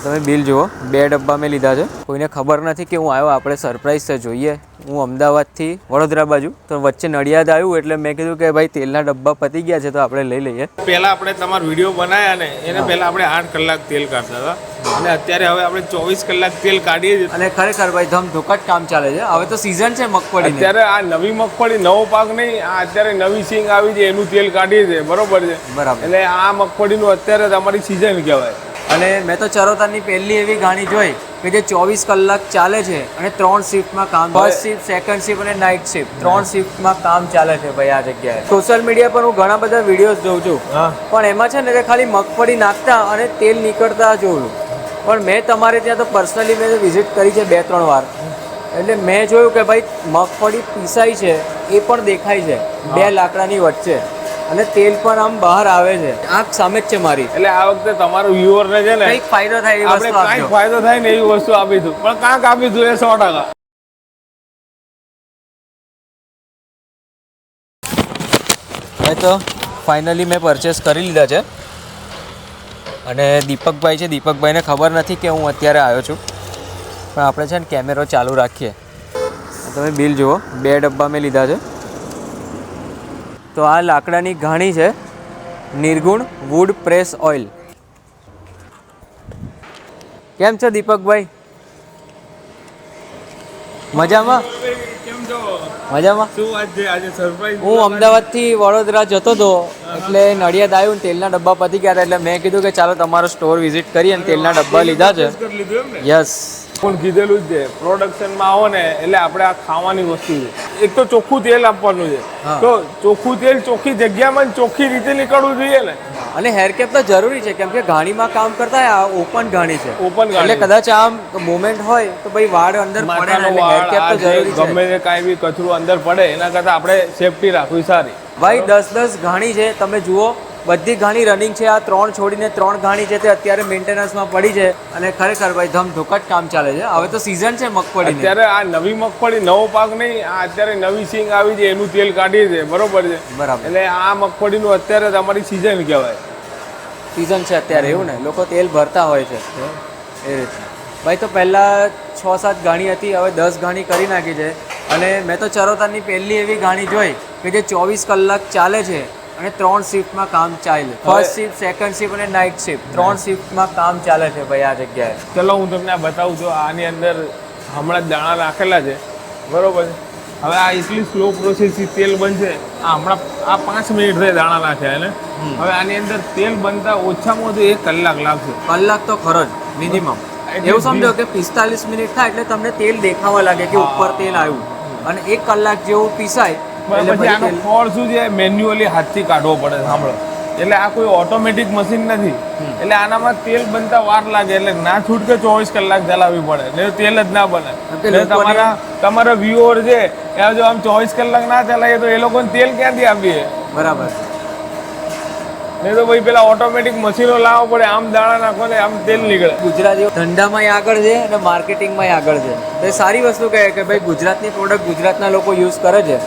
તમે બિલ જુઓ, 2 ડબ્બા મેં લીધા છે. કોઈને ખબર નથી કે હું આવ્યો, આપણે સરપ્રાઈઝ છે. જોઈએ, હું અમદાવાદથી વડોદરા બાજુ, તો વચ્ચે નડિયાદ આવ્યું એટલે મેં કીધું કે ભાઈ તેલના ડબ્બા પતી ગયા છે તો આપણે લઈ લઈએ. પહેલાં આપણે તમારો વિડીયો બનાવ્યા ને એને પહેલાં આપણે 8 કલાક તેલ કાઢતા હતા અને અત્યારે હવે આપણે 24 કલાક તેલ કાઢીએ છીએ. અને ખરેખર ભાઈ ધમધોકટ કામ ચાલે છે. હવે તો સિઝન છે મગફળી. અત્યારે આ નવી મગફળી, નવો પાક નહીં, આ અત્યારે નવી સિંગ આવી છે એનું તેલ કાઢીએ છીએ. બરોબર છે. બરાબર. એટલે આ મગફળીનું અત્યારે તમારી સિઝન કહેવાય. અને મેં તો ચરોતરની પહેલી એવી ગાણી જોઈ કે જે 24 કલાક ચાલે છે અને 3 શિફ્ટમાં કામ, ફર્સ્ટ શિફ્ટ, સેકન્ડ શિફ્ટ અને નાઇટ શિફ્ટ, 3 શિફ્ટમાં કામ ચાલે છે ભાઈ આ જગ્યાએ. સોશિયલ મીડિયા પર હું ઘણા બધા વિડીયોઝ જોઉં છું, પણ એમાં છે ને કે ખાલી મગફળી નાખતા અને તેલ નીકળતા જોયું. પણ મેં તમારે ત્યાં તો પર્સનલી મેં વિઝિટ કરી છે 2-3 વાર, એટલે મેં જોયું કે ભાઈ મગફળી પીસાઈ છે એ પણ દેખાય છે 2 લાકડાની વચ્ચે, અને તેલ પણ આમ બહાર આવે છે. આંખ સામે જ છે મારી. એટલે આ વખતે તમારો વ્યુઅરને છે ને કંઈક ફાયદો થાય એવી આપણે વસ્તુ કાંઈક આપજો. ફાયદો થાય ને એવી વસ્તુ આપીશું, પણ કાંઈક આપીશું એ 100%. હવે તો ફાઇનલી મેં પરચેસ કરી લીધા છે અને દીપકભાઈ છે, દીપકભાઈને ખબર નથી કે હું અત્યારે આવ્યો છું, પણ આપણે છે ને કેમેરો ચાલુ રાખીએ. તમે બિલ જુઓ, 2 ડબ્બા મેં લીધા છે. તો આ લાકડાની ઘાણી છે, નિર્ગુણ વુડ પ્રેસ ઓઇલ. કેમ છો દીપકભાઈ? મજામાં? કેમ છો? મજામાં. શું વાત છે આજે સરપ્રાઈઝ? હું અમદાવાદથી વડોદરા જતો હતો એટલે નડિયાદ આવ્યું ને તેલના ડબ્બા પતી ગયા હતા, એટલે મેં કીધું કે ચાલો તમારો સ્ટોર વિઝિટ કરીએ અને તેલના ડબ્બા લીધા છે. યસ, પણ કીધેલું જ છે, પ્રોડક્શનમાં આવો ને એટલે આપણે આ ખાવાની વસ્તુ છે. એક તો ચોખ્ખું તેલ આપવાનું છે, તો ચોખ્ખું તેલ ચોખ્ખી જગ્યામાં ચોખ્ખી રીતે નીકળવું જોઈએ ને. અને હેરકેપ તો જરૂરી છે કેમ કે ઘાણીમાં કામ કરતા હોય. આ ઓપન ઘાણી છે, ઓપન ઘાણી એટલે કદાચ આમ મોમેન્ટ હોય તો ભાઈ વાળ અંદર પડે ને, એટલે હેરકેપ તો જરૂરી છે. ગમે તે કાંઈ બી કચરું અંદર પડે એના કરતાં આપણે સેફટી રાખવી સારી. ભાઈ 10 ઘાણી છે, તમે જુઓ બધી ઘાણી રનિંગ છે. આ 3 છોડીને 3 ઘાણી છે તે અત્યારે મેન્ટેનન્સમાં પડી છે, અને ખરેખર ભાઈ ધમધોકટ કામ ચાલે છે. હવે તો સિઝન છે મગફળી. અત્યારે આ નવી મગફળી, નવો પાક નહીં, આ અત્યારે નવી સિંગ આવી છે એનું તેલ કાઢીએ છીએ. બરોબર છે. બરાબર. એટલે આ મગફળીનું અત્યારે તમારી સિઝન કહેવાય. સિઝન છે અત્યારે, એવું ને, લોકો તેલ ભરતા હોય છે એ રીતે. ભાઈ તો પહેલાં 6-7 ઘાણી હતી, હવે 10 ઘાણી કરી નાખી છે. અને મેં તો ચરોતરની પહેલી એવી ઘાણી જોઈ કે જે 24 કલાક ચાલે છે અને 3 શિફ્ટમાં કામ ચાલે. ફર્સ્ટ શિફ્ટ, સેકન્ડ શિફ્ટ અને નાઇટ શિફ્ટ, 3 શિફ્ટમાં કામ ચાલે છે ભાઈ આ જગ્યાએ. ચલો હું તમને આ બતાવું છું. આની અંદર હમણાં જ દાણા રાખેલા છે. બરોબર છે. હવે આ એટલી સ્લો પ્રોસેસથી તેલ બનશે. આ હમણાં આ 5 મિનિટ થઈ દાણા નાખ્યા ને. હવે આની અંદર તેલ બનતા ઓછામાં ઓછું 1 કલાક લાગશે. કલાક તો ખરો જ મિનિમમ. એવું સમજો કે 45 મિનિટ થાય એટલે તમને તેલ દેખાવા લાગે કે ઉપર તેલ આવ્યું, અને 1 કલાક જેવું પીસાય. પછી આનો ખોળ શું છે, મેન્યુઅલી હાથથી કાઢવો પડે. સાંભળો, એટલે આ કોઈ ઓટોમેટિક મશીન નથી, એટલે આનામાં તેલ બનતા વાર લાગે. એટલે ના છૂટકે 24 કલાક ચલાવવી પડે, નહીં તેલ જ ના બને. તમારા વ્યુઅર છે એ જો આમ 24 કલાક ના ચલાવીએ તો એ લોકોને તેલ ક્યાંથી આપીએ? બરાબર. નહીં તો ભાઈ પેલા ઓટોમેટિક મશીનો લાવવા પડે, આમ દાણા નાખો ને આમ તેલ નીકળે. ગુજરાતીઓ ધંધામાં આગળ છે અને માર્કેટિંગમાં આગળ છે. તો એ સારી વસ્તુ કહે કે ભાઈ ગુજરાતની પ્રોડક્ટ ગુજરાતના લોકો યુઝ કરે છે.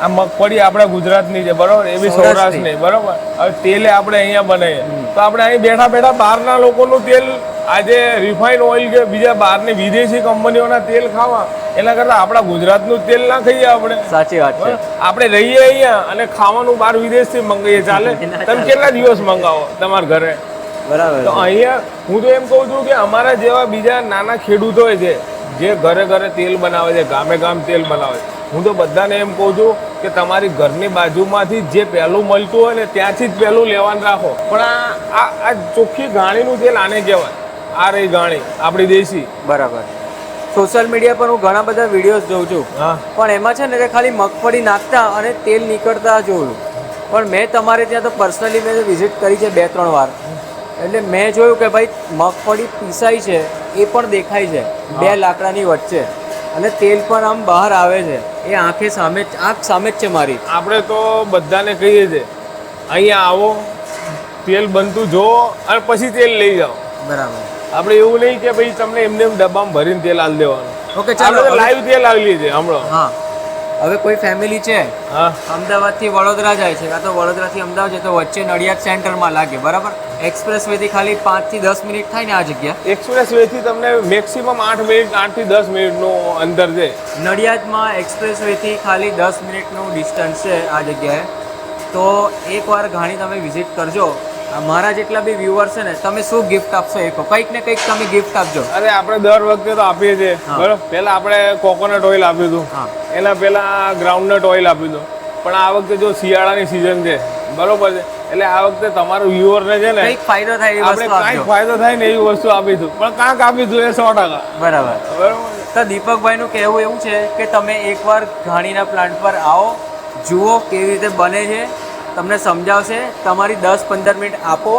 આ મગફળી આપણા ગુજરાતની છે, બરોબર, એ બી સૌરાષ્ટ્રની. બરોબર. હવે તેલે આપણે અહીંયા બનાવીએ તો આપણે અહીં બેઠા બેઠા બહારના લોકોનું તેલ, આજે રિફાઇન ઓઇલ કે બીજા બહારની વિદેશી કંપનીઓના તેલ ખાવા એના કરતાં આપણા ગુજરાતનું તેલ ના ખાઈએ આપણે. સાચી વાત છે. આપણે રહીએ અહીંયા અને ખાવાનું બહાર વિદેશથી મંગાવીએ, ચાલે? તમે કેટલા દિવસ મંગાવો તમારા ઘરે? બરાબર. તો અહીંયા હું તો એમ કહું છું કે અમારા જેવા બીજા નાના ખેડૂતો છે જે ઘરે ઘરે તેલ બનાવે છે, ગામે ગામ તેલ બનાવે છે, હું તો બધાને એમ કહું છું કે તમારી ઘરની બાજુમાંથી જે પહેલું મળતું હોય ને ત્યાંથી જ પહેલું લેવાનું રાખો. પણ આ ચોખ્ખી ઘાણીનું તેલ આને કહેવાય. આ રહી ઘાણી આપણી દેશી. બરાબર. સોશિયલ મીડિયા પર હું ઘણા બધા વિડીયોઝ જોઉં છું, પણ એમાં છે ને કે ખાલી મગફળી નાખતા અને તેલ નીકળતા જોયું. પણ મેં તમારે ત્યાં તો પર્સનલી મેં વિઝિટ કરી છે 2-3 વાર, એટલે મેં જોયું કે ભાઈ મગફળી પીસાઈ છે એ પણ દેખાય છે 2 લાકડાની વચ્ચે, અને તેલ પણ આમ બહાર આવે છે. એ આંખ સામે જ છે મારી. આપણે તો બધાને કહીએ છીએ અહીંયા આવો, તેલ બનતું જોવો અને પછી તેલ લઈ જાઓ. બરાબર. આપણે એવું નહીં કે ભાઈ તમને એમને ડબ્બામાં ભરીને તેલ આલી દેવાનું. ઓકે, ચાલો લાઈવ તેલ આવી છે હમણાં. હા, હવે કોઈ ફેમિલી છે હા અમદાવાદથી વડોદરા જાય છે કાં તો વડોદરાથી અમદાવાદ જાય તો વચ્ચે નડિયાદ સેન્ટરમાં લાગે બરાબર એક્સપ્રેસ વેથી ખાલી 5 થી 10 મિનિટ થાય ને આ જગ્યા એક્સપ્રેસ વે થી તમને મેક્સિમમ 8 મિનિટ 8 થી 10 મિનિટનું અંતર છે. નડિયાદમાં એક્સપ્રેસ વેથી ખાલી 10 મિનિટનું ડિસ્ટન્સ છે આ જગ્યાએ તો એકવાર ઘાણી તમે વિઝિટ કરજો. મારા જેટલા બી વ્યુઅર્સ છે ને તમે શું ગિફ્ટ આપશો એ કહો કંઈક ને કંઈક તમે ગિફ્ટ આપજો. અરે આપણે દર વખતે તો આપીએ છીએ બરોબર. પહેલા આપણે કોકોનટ ઓઇલ આપ્યું હતું, હા એના પહેલા ગ્રાઉન્ડનટ ઓઇલ આપ્યું હતું, પણ આ વખતે જો શિયાળાની સિઝન છે બરોબર છે એટલે આ વખતે તમારું વ્યુઅરને છે ને કંઈક ફાયદો થાય એવી આપણે વસ્તુ કાંઈક આપજો. ફાયદો થાય ને એવી વસ્તુ આપીશું, પણ કાંક આપીશું એ 100%. બરાબર. બરોબર. તો દીપકભાઈનું કહેવું એવું છે કે તમે એકવાર ઘાણીના પ્લાન્ટ પર આવો, જુઓ કેવી રીતે બને છે, તમને સમજાવશે, તમારી 10-15 મિનિટ આપો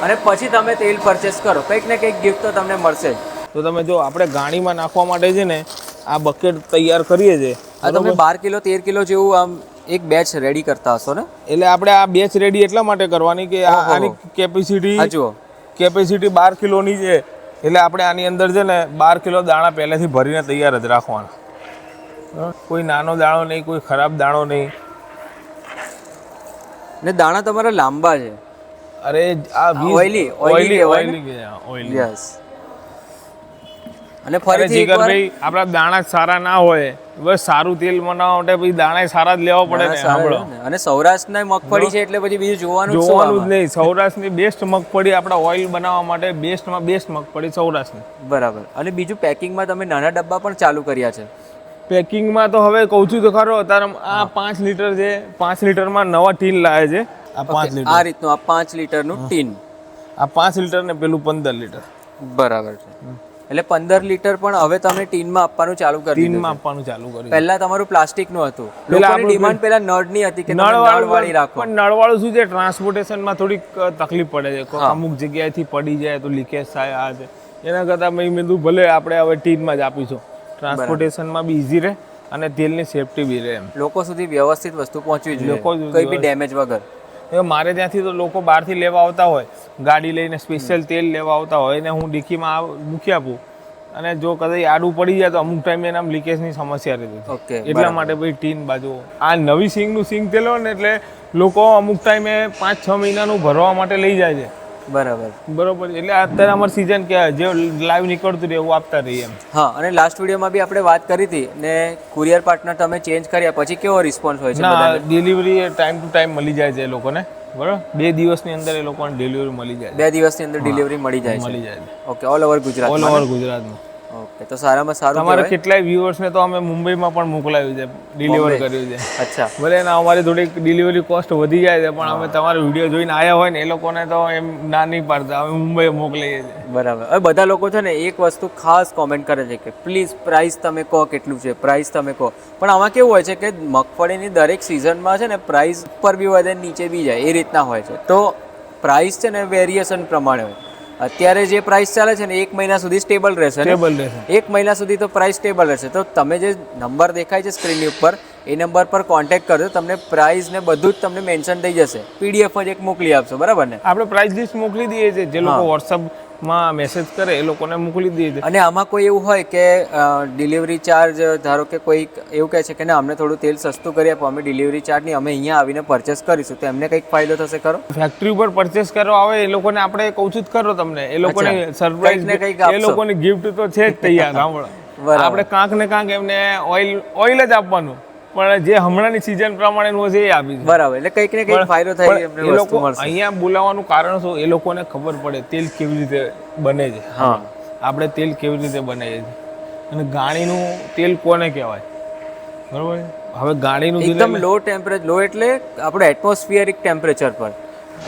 અને પછી તમે તેલ પરચેસ કરો. કંઈક ને કંઈક ગિફ્ટ તો તમને મળશે જ. તો તમે જો આપણે ગાણીમાં નાખવા માટે છે ને આ બકેટ તૈયાર કરીએ છીએ. આ તમે 12 કિલો 13 કિલો જેવું આમ એક બેચ રેડી કરતા હશો ને? એટલે આપણે આ બેચ રેડી એટલા માટે કરવાની કે આની કેપેસિટી હા જુઓ 12 કિલોની છે એટલે આપણે આની અંદર છે ને 12 કિલો દાણા પહેલેથી ભરીને તૈયાર જ રાખવાના. કોઈ નાનો દાણો નહીં, કોઈ ખરાબ દાણો નહીં. ને દાણા તમારા લાંબા છે. અરે આ ઓઇલી ઓઇલી યસ. અને અરે ફરીથી એકવાર જીગરભાઈ આપણા દાણા સારા ના હોય બસ સારું તેલ બનાવવા માટે પછી દાણા સારા જ લેવા પડે ને. સાંભળો અને સૌરાષ્ટ્રના મગફળી છે એટલે પછી બીજું જોવાનું જ શું જોવાનું જ આમાં? નહીં. સૌરાષ્ટ્રની બેસ્ટ મગફળી આપણા ઓઇલ બનાવવા માટે બેસ્ટમાં બેસ્ટ મગફળી સૌરાષ્ટ્રની. બરાબર. અને બીજું પેકિંગમાં તમે નાના ડબ્બા પણ ચાલુ કર્યા છે. પેકિંગમાં તો હવે કહું છું તો ખરો અત્યારે આ 5 લીટર છે, 5 લીટરમાં નવા ટીન લાવે છે. આ 5 લીટર આ રીતનું આ 5 લીટરનું ટીન. આ 5 લીટર ને પેલું 15 લીટર બરાબર છે. એટલે 15 લીટર પણ હવે તમે ટીનમાં આપવાનું ચાલુ કરી દીધું ટીનમાં છે. આપવાનું ચાલુ કર્યું. પહેલા તમારું પ્લાસ્ટિકનું હતું. પહેલા લોકોની આપણું ડિમાન્ડ પહેલા નળની હતી કે તમે નળવાળી રાખો. પણ નળવાળું શું છે ટ્રાન્સપોર્ટેશનમાં થોડીક તકલીફ પડે છે. અમુક જગ્યાએથી પડી જાય તો લીકેજ થાય આ છે. એના કરતાં મેં કીધું ભલે આપણે હવે ટીનમાં જ આપીશું. ટ્રાન્સપોર્ટેશનમાં બી ઈઝી રહે અને તેલની સેફટી બી રહે. એમ લોકો સુધી વ્યવસ્થિત વસ્તુ પહોંચવી જોઈએ, કોઈ બી ડેમેજ વગર. મારે ત્યાંથી તો લોકો બહારથી લેવા આવતા હોય, ગાડી લઈને સ્પેશિયલ તેલ લેવા આવતા હોય ને હું ડીકીમાં મૂકી આપું અને જો કદાચ આડું પડી જાય તો અમુક ટાઈમે એના લીકેજની સમસ્યા રહેતી ઓકે. એટલા માટે ભાઈ ટીન બાજુ આ નવી સિંગનું સિંગ તેલ હોય ને એટલે લોકો અમુક ટાઈમે 5-6 મહિનાનું ભરવા માટે લઈ જાય છે. બરાબર. બરોબર. એટલે અત્યારે અમારી સિઝન કે જે લાઈવ નીકળતું રહે એવું આપતા રહીએ એમ. હા. અને લાસ્ટ વિડીયોમાં બી આપણે વાત કરી હતી ને કુરિયર પાર્ટનર તમે ચેન્જ કર્યા પછી કેવો રિસ્પોન્સ હોય છે? ના ડિલિવરી ટાઈમ ટુ ટાઈમ મળી જાય છે એ લોકોને. બરાબર. 2 દિવસની અંદર એ લોકોને ડિલિવરી મળી જાય. 2 દિવસની અંદર ડિલિવરી મળી જાય છે. મળી જાય છે okay. All over Gujarat. All over ગુજરાતમાં. ઓકે. તો સારામાં સારું તમારા કહેવાય. કેટલાય વ્યુઅર્સને તો અમે મુંબઈમાં પણ મોકલાવ્યું છે, ડિલિવર કર્યું છે. અચ્છા. ભલે એના અમારી થોડીક ડિલિવરી કોસ્ટ વધી જાય છે પણ અમે તમારો વિડીયો જોઈને આવ્યા હોય ને એ લોકોને તો એમ ના નહીં પાડતા, અમે મુંબઈ મોકલીએ છીએ. બરાબર. હવે બધા લોકો છે ને એક વસ્તુ ખાસ કોમેન્ટ કરે છે કે પ્લીઝ પ્રાઇસ તમે કહો કેટલું છે, પ્રાઇસ તમે કહો. પણ આમાં કેવું હોય છે કે મગફળીની દરેક સિઝનમાં છે ને પ્રાઇસ ઉપર બી વધે નીચે બી જાય એ રીતના હોય છે. તો પ્રાઇસ છે ને વેરિએશન પ્રમાણે હોય. અત્યારે જે પ્રાઇસ ચાલે છે ને 1 મહિના સુધી સ્ટેબલ રહેશે ને? સ્ટેબલ રહેશે. 1 મહિના સુધી તો પ્રાઇસ સ્ટેબલ રહેશે. તો તમે જે નંબર દેખાય છે સ્ક્રીનની ઉપર એ નંબર પર કોન્ટેક્ટ કરજો, તમને પ્રાઇસ ને બધું જ તમને મેન્શન થઈ જશે. પીડીએફ જ એક મોકલી આપશો, બરાબર ને? આપણે પ્રાઇસ લિસ્ટ મોકલી દઈએ છીએ. જે લોકો વોટ્સઅપમાં મેસેજ કરે એ લોકોને મોકલી દઈએ છીએ. અને આમાં કોઈ એવું હોય કે ડિલિવરી ચાર્જ ધારો કે કોઈ એવું કહે છે કે ના અમને થોડું તેલ સસ્તું કરી આપો, અમે ડિલિવરી ચાર્જ નહીં, અમે અહીંયા આવીને પરચેસ કરીશું, તો એમને કંઈક ફાયદો થશે ખરો? ફેક્ટરી ઉપર પરચેસ કરવા આવે એ લોકોને આપણે કહું છું જ કરો તમને, એ લોકોને કંઈક ને સરપ્રાઈઝ કંઈક એ લોકોની ગિફ્ટ તો છે જ તૈયાર. સાંભળો, આપણે કાંક ને કાંક એમને ઓઇલ જ આપવાનું, પણ જે હમણાંની સિઝન પ્રમાણેનું હશે એ આપીશું. બરાબર. એટલે કંઈક ને કંઈક ફાયદો થાય એમને એ વસ્તુ લોકો મળશે. અહીંયા બોલાવવાનું કારણ શું, એ લોકોને ખબર પડે તેલ કેવી રીતે બને છે. હા. આપણે તેલ કેવી રીતે બનાવીએ છીએ અને ગાણીનું તેલ કોને કહેવાય, બરોબર છે? હવે ગાણીનું એકદમ લો ટેમ્પરેચર, લો એટલે આપણે એટમોસ્ફિયરિક ટેમ્પરેચર પર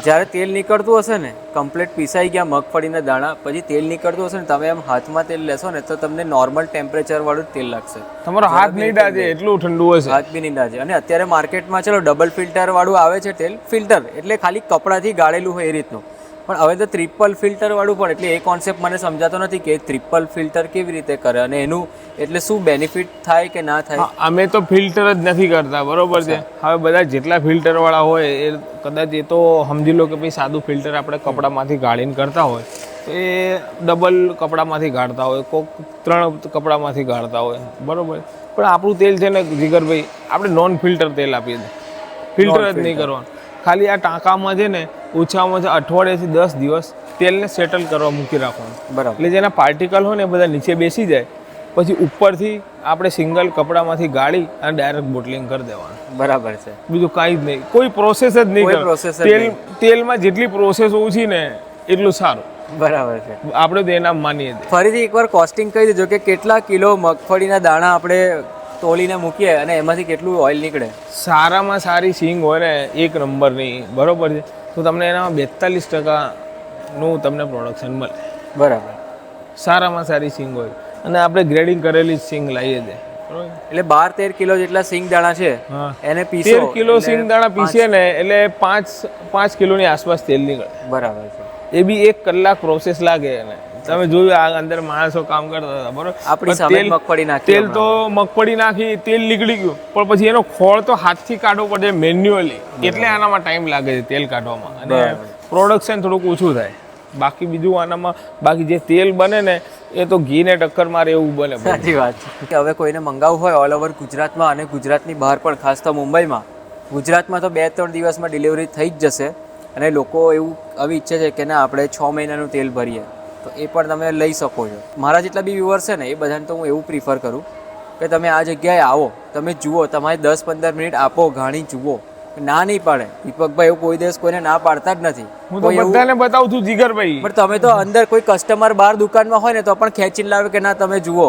જ્યારે તેલ નીકળતું હશે ને, કમ્પ્લીટ પીસાઈ ગયા મગફળીના દાણા, પછી તેલ નીકળતું હશે ને, તમે એમ હાથમાં તેલ લેશો ને તો તમને નોર્મલ ટેમ્પરેચર વાળું તેલ લાગશે. તમારો હાથ નહીં દાજે એટલું ઠંડુ હશે. હાથ બી નહીં દાજે. અને અત્યારે માર્કેટમાં ચલો ડબલ ફિલ્ટર વાળું આવે છે તેલ. ફિલ્ટર એટલે ખાલી કપડાથી ગાળેલું હોય એ રીતનું, પણ હવે તો ટ્રિપલ ફિલ્ટર વાળું પણ, એટલે એ કોન્સેપ્ટ મને સમજાતો નથી કે ટ્રિપલ ફિલ્ટર કેવી રીતે કરે અને એનું એટલે શું બેનિફિટ થાય કે ના થાય. અમે તો ફિલ્ટર જ નથી કરતા, બરોબર છે? હવે બધા જેટલા ફિલ્ટર વાળા હોય એ કદાચ એ તો સમજી લો કે ભાઈ સાદું ફિલ્ટર આપણે કપડામાંથી ગાળીને કરતા હોય તો એ ડબલ કપડામાંથી ગાળતા હોય, કોક 3 કપડામાંથી ગાળતા હોય, બરોબર. પણ આપણું તેલ છે ને જીગરભાઈ, આપણે નોન ફિલ્ટર તેલ આપીએ છીએ, ફિલ્ટર જ નહીં કરવાનું. ખાલી આ ટાંકામાં છે ને ઓછામાં ઓછા અઠવાડિયાથી 10 દિવસ તેલને સેટલ કરવા મૂકી રાખવાનું. બરાબર. એટલે જેના પાર્ટિકલ હોય ને એ બધા નીચે બેસી જાય, પછી ઉપરથી આપણે સિંગલ કપડામાંથી ગાળી અને ડાયરેક્ટ બોટલિંગ કરી દેવાનું. બરાબર છે. બીજું કાંઈ જ નહીં, કોઈ પ્રોસેસ જ નહીં કોઈ કરો. process જ નહીં. તેલમાં જેટલી પ્રોસેસ ઓછી ને એટલું સારું. બરાબર છે. આપણે તો એના માનીએ છીએ. ફરીથી એકવાર કોસ્ટિંગ કહી દેજો કે કેટલા કિલો મગફળીના દાણા આપણે તોલીને મૂકીએ અને એમાંથી કેટલું ઓઇલ નીકળે? સારામાં સારી સિંગ હોય ને 1 નંબરની, બરોબર છે, તો તમને એનામાં 42%નું તમને પ્રોડક્શન મળે. બરાબર. સારામાં સારી સિંગ હોય અને આપણે ગ્રેડિંગ કરેલી જ સિંગ લાવીએ છીએ, બરોબર. એટલે 12-13 કિલો જેટલા સિંગ દાણા છે હા, એને પીસો 13 કિલો સિંગ દાણા પીસીએ ને એટલે 5 કિલોની આસપાસ તેલ નીકળે. બરાબર છે. એ બી 1 કલાક પ્રોસેસ લાગે. અને તમે જોયું આ અંદર માણસો કામ કરતા હતા, બરોબર. આપણી સામે મગફળી નાખી, તેલ તો મગફળી નાખી, તેલ નીકળી ગયું, પણ પછી એનો ખોળ તો હાથથી કાઢવો પડે મેન્યુઅલી, એટલે આનામાં ટાઈમ લાગે છે તેલ કાઢવામાં, અને પ્રોડક્શન થોડુંક ઓછું થાય. બાકી બીજું આનામાં, બાકી જે તેલ બને ને એ તો ઘીને ટક્કર મારે એવું બને. સાચી વાત છે. હવે કોઈને મંગાવવું હોય ઓલ ઓવર ગુજરાતમાં અને ગુજરાતની બહાર પણ, ખાસ તો મુંબઈમાં, ગુજરાતમાં તો 2-3 દિવસમાં ડિલિવરી થઈ જ જશે. અને લોકો એવું આવી ઈચ્છે છે કે ના આપણે 6 મહિનાનું તેલ ભરીએ, તો એ પણ તમે લઈ શકો છો. મારા જેટલા બી વ્યુઅર્સ છે ને એ બધાને તો હું એવું પ્રિફર કરું કે તમે આ જગ્યાએ આવો, તમે જુઓ, તમારે 10-15 મિનિટ આપો, ઘાણી જુઓ, ના નહીં પાડે. દીપકભાઈ એવું કોઈ દિવસ કોઈને ના પાડતા જ નથી. હું તો બધાને બતાવું છું જીગરભાઈ. પણ તમે તો અંદર કોઈ કસ્ટમર બહાર દુકાનમાં હોય ને તો પણ ખેંચીને લાવે કે ના તમે જુઓ.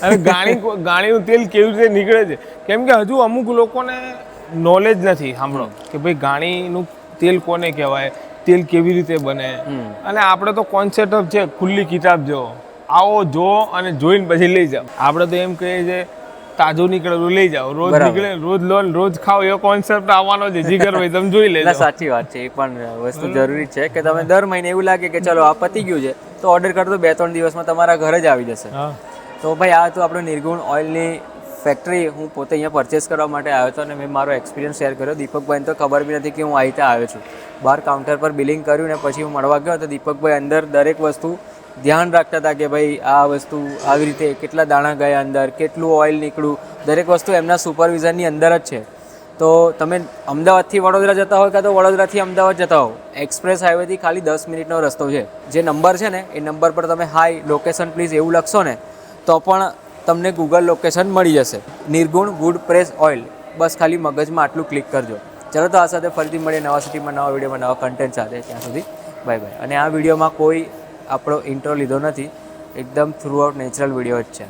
અને ગાણીનું તેલ કેવી રીતે નીકળે છે, કેમ કે હજુ અમુક લોકોને નોલેજ નથી. સાંભળો કે ભાઈ ગાણીનું તેલ કોને કહેવાય, તેલ કેવી રીતે બને. અને આપણે તો કોન્સેપ્ટ છે ખુલ્લી કિતાબ જો, આવો જો અને જોઈને પછી લઈ જાઓ. આપણે તો એમ કહીએ છીએ તાજું નીકળેલું લઈ જાઓ, રોજ નીકળે રોજ લો રોજ ખાઓ, એવો કોન્સેપ્ટ આવવાનો છે જીગરભાઈ, તમે જોઈ લેજો. સાચી વાત છે. એ પણ વસ્તુ જરૂરી છે કે તમે દર મહિને એવું લાગે કે ચલો આ પતી ગયું છે તો ઓર્ડર કરતો 2-3 દિવસમાં તમારા ઘરે જ આવી જશે. તો ભાઈ આ તો આપણું નિર્ગુણ ઓઇલની ફેક્ટરી હું પોતે અહીંયા પરચેસ કરવા માટે આવ્યો હતો અને મેં મારો એક્સપિરિયન્સ શેર કર્યો. દીપકભાઈને તો ખબર બી નથી કે હું આ રીતે આવ્યો છું. બહાર કાઉન્ટર પર બિલિંગ કર્યું ને પછી હું મળવા ગયો તો દીપકભાઈ અંદર દરેક વસ્તુ ધ્યાન રાખતા હતા કે ભાઈ આ વસ્તુ આવી રીતે કેટલા દાણા ગયા અંદર, કેટલું ઓઇલ નીકળ્યું, દરેક વસ્તુ એમના સુપરવિઝનની અંદર જ છે. તો તમે અમદાવાદથી વડોદરા જતા હોય કાં તો વડોદરાથી અમદાવાદ જતા હો, એક્સપ્રેસ હાઈવેથી ખાલી 10 મિનિટનો રસ્તો છે. જે નંબર છે ને એ નંબર પર તમે હાઈ લોકેશન પ્લીઝ એવું લખશો ને તો પણ તમને ગૂગલ લોકેશન મળી જશે. નિર્ગુણ વુડ પ્રેસ ઓઇલ, બસ ખાલી મગજમાં આટલું ક્લિક કરજો. ચલો તો આ સાથે ફરીથી મળીએ નવા સિટીમાં, નવા વિડીયોમાં, નવા કન્ટેન્ટ સાથે. ત્યાં સુધી બાય બાય. અને આ વિડીયોમાં કોઈ આપણો ઇન્ટ્રો લીધો નથી, એકદમ થ્રુ આઉટ નેચરલ વિડીયો જ છે.